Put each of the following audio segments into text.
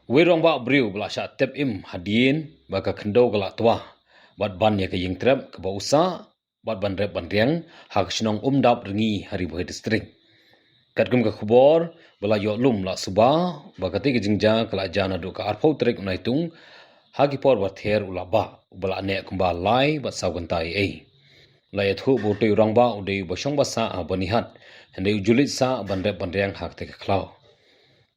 Wirong ba briu bela sha tep im hadien baka kendo gala tua bat ban ya ke ying trep ke ba usa bat ban rep ban riang hak shinong dap ringi hari boy district kat gum ka khubor bela yo lum la suba baka te ke jingja kala jana du ka arpau trek unai tung haki por ba ther ula ba bela ne kumba lai bat saugantai ei lai thu bo te rang ba udei bo shong ba sa abanihat hende ujulit sa ban rep ban riang hak te ka klau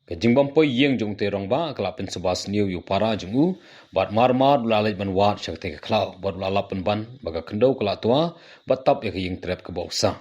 Kejingbam poi yeng jong te rong ba kelapin sebas niu yu para jengu bat mar lalai ban wat syak te klau bat lalapan ban baga kendau kela tua bat tap ya ke yeng trep ke bausa.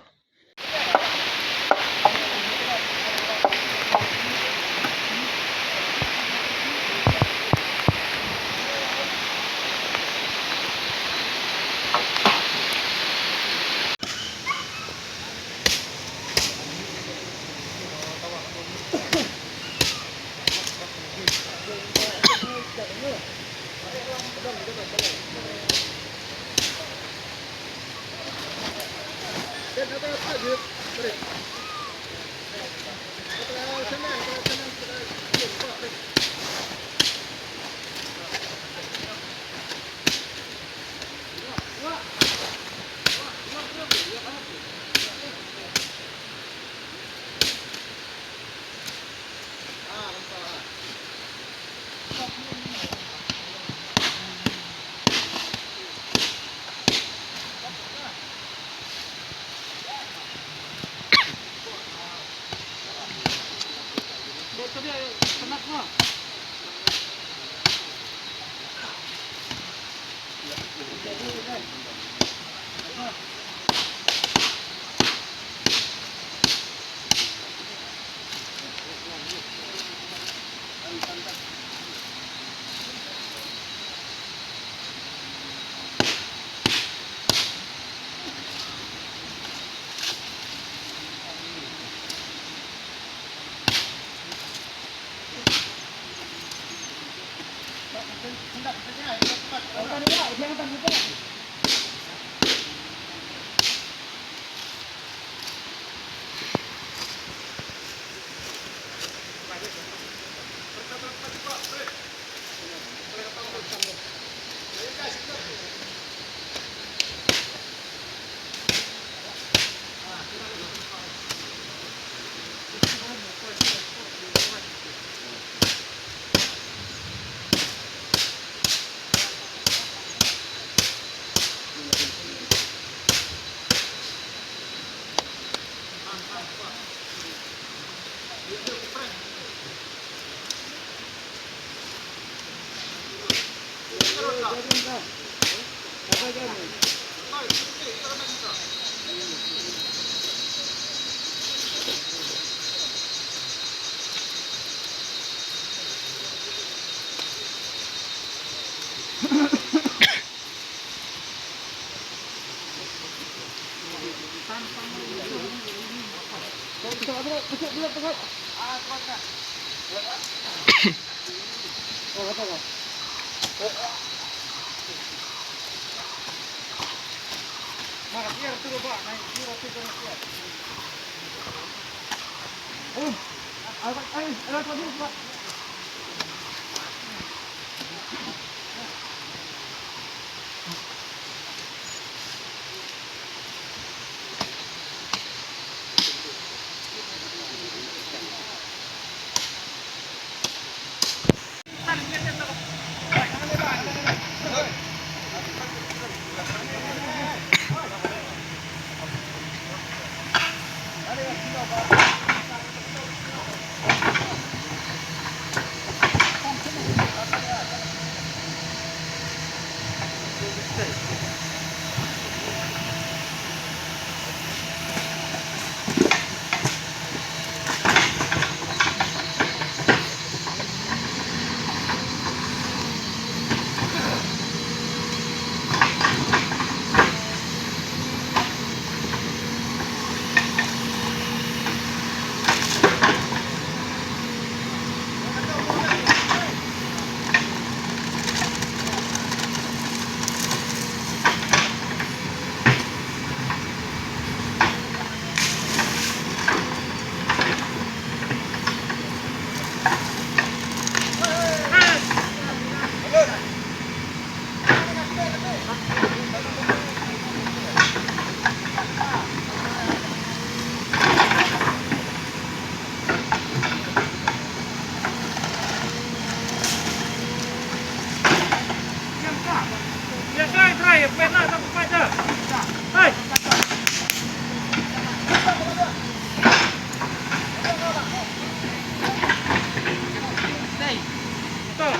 to.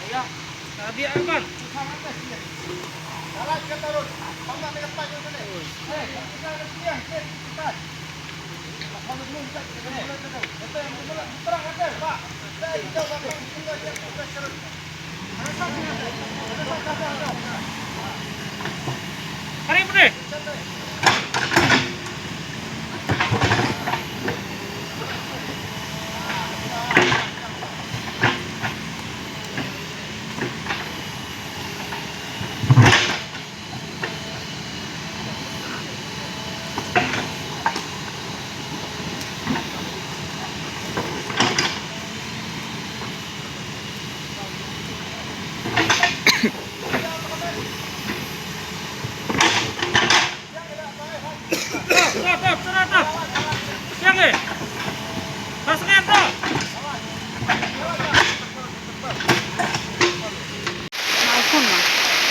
Ayo. Sabi aman. Dapat ka tarot. Pangga dekat pa yun ni. Eh, kita na siya. Kita. Lakukan kita kene. Ito yang mula terang ada, Pak. Saya kita bakal tinggal dia profesor. Hari ini.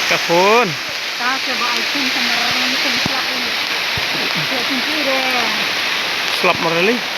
Kapun. Kasi ba iPhone sa maraming selap ini. Jadi Selap mereli.